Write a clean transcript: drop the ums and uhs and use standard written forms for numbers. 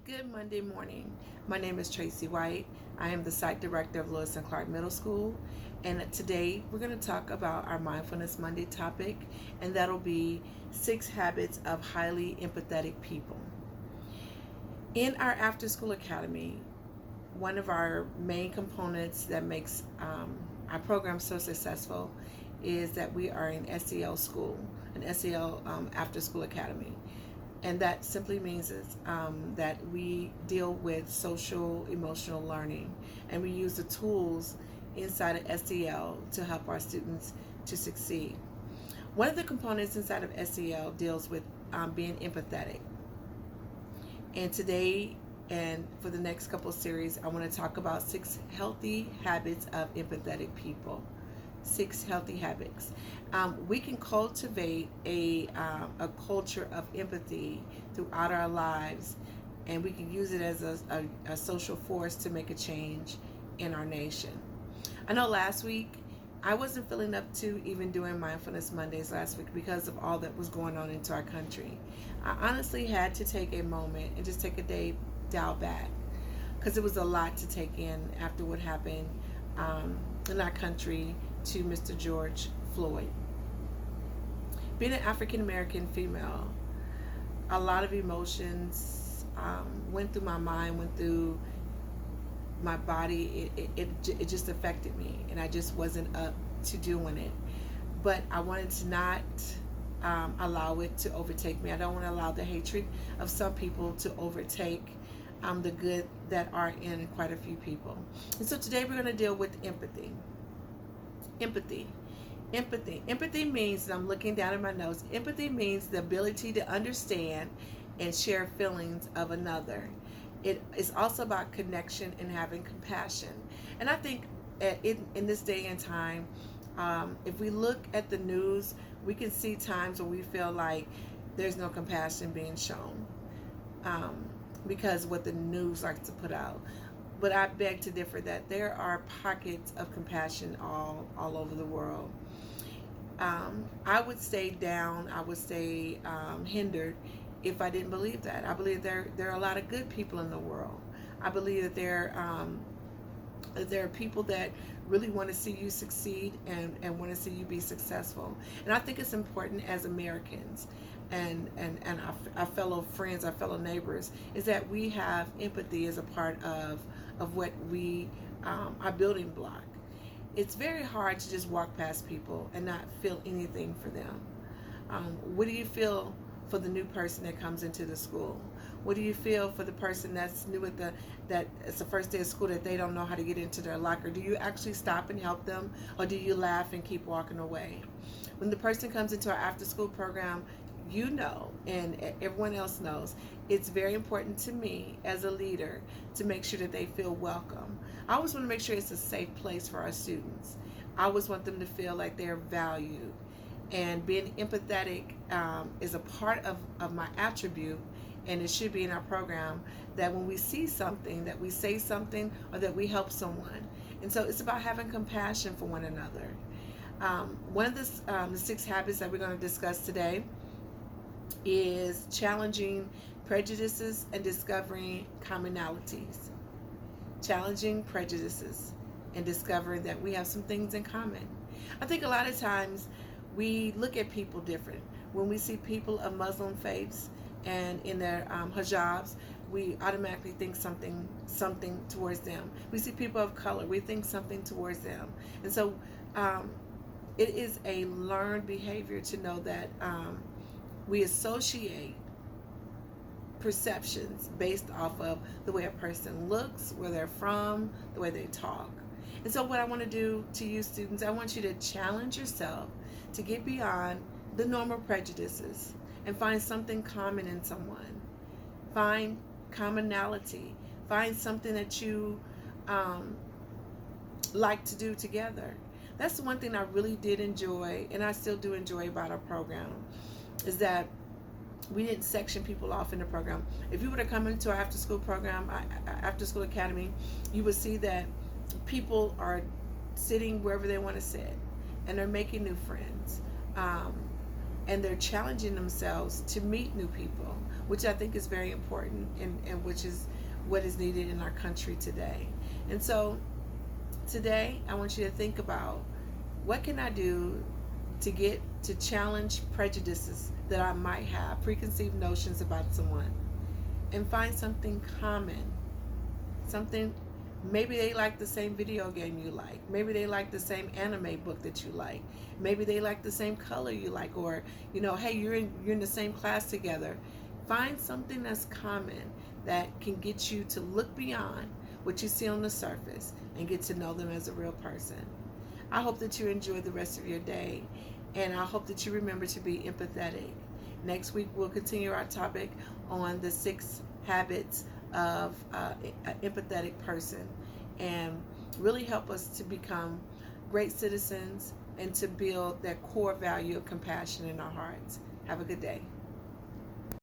Good Monday morning. My name is Tracy White. I am the site director of Lewis and Clark Middle School. And today we're going to talk about our Mindfulness Monday topic, and that'll be 6 habits of highly empathetic people. In our after school academy, one of our main components that makes our program so successful is that we are an SEL school, an SEL after school academy. And that simply means that we deal with social emotional learning, and we use the tools inside of SEL to help our students to succeed. One of the components inside of SEL deals with being empathetic. And today and for the next couple of series, I want to talk about 6 healthy habits of empathetic people. 6 healthy habits. We can cultivate a culture of empathy throughout our lives, and we can use it as a social force to make a change in our nation. I know last week I wasn't feeling up to even doing Mindfulness Mondays last week because of all that was going on into our country. I honestly had to take a moment and just take a day dial back, because it was a lot to take in after what happened in our country to Mr. George Floyd. Being an African American female, a lot of emotions went through my mind, went through my body. It just affected me, and I just wasn't up to doing it. But I wanted to not allow it to overtake me. I don't want to allow the hatred of some people to overtake the good that are in quite a few people. And so today we're going to deal with empathy. Empathy means, and I'm looking down at my notes, empathy means the ability to understand and share feelings of another. It is also about connection and having compassion. And I think in this day and time, if we look at the news, we can see times where we feel like there's no compassion being shown because what the news likes to put out. But I beg to differ that there are pockets of compassion all over the world. I would stay down, I would stay hindered if I didn't believe that. I believe there are a lot of good people in the world. I believe that there are people that really want to see you succeed and want to see you be successful. And I think it's important as Americans and our fellow friends, our fellow neighbors, is that we have empathy as a part of what we our building block. It's very hard to just walk past people and not feel anything for them. What do you feel for the new person that comes into the school? What do you feel for the person that's new at that it's the first day of school that they don't know how to get into their locker? Do you actually stop and help them, or do you laugh and keep walking away? When the person comes into our after school program, you know, and everyone else knows, it's very important to me as a leader to make sure that they feel welcome. I always want to make sure it's a safe place for our students. I always want them to feel like they're valued. And being empathetic is a part of my attribute, and it should be in our program, that when we see something, that we say something, or that we help someone. And so it's about having compassion for one another. One of the 6 habits that we're going to discuss today is challenging prejudices and discovering commonalities. Challenging prejudices and discovering that we have some things in common. I think a lot of times we look at people different. When we see people of Muslim faiths and in their hijabs, we automatically think something towards them. We see people of color, we think something towards them. And so it is a learned behavior to know that we associate perceptions based off of the way a person looks, where they're from, the way they talk. And so what I want to do to you students, I want you to challenge yourself to get beyond the normal prejudices and find something common in someone. Find commonality. Find something that you like to do together. That's the one thing I really did enjoy, and I still do enjoy about our program, is that we didn't section people off in the program. If you were to come into our after school program, after school academy, you would see that people are sitting wherever they want to sit, and they're making new friends, and they're challenging themselves to meet new people. which I think is very important, and which is what is needed in our country today. And so today I want you to think about, what can I do to challenge prejudices that I might have, preconceived notions about someone, and find something common. Something, maybe they like the same video game you like. Maybe they like the same anime book that you like. Maybe they like the same color you like, or hey, you're in the same class together. Find something that's common that can get you to look beyond what you see on the surface and get to know them as a real person. I hope that you enjoy the rest of your day, and I hope that you remember to be empathetic. Next week, we'll continue our topic on the 6 habits of an empathetic person, and really help us to become great citizens and to build that core value of compassion in our hearts. Have a good day.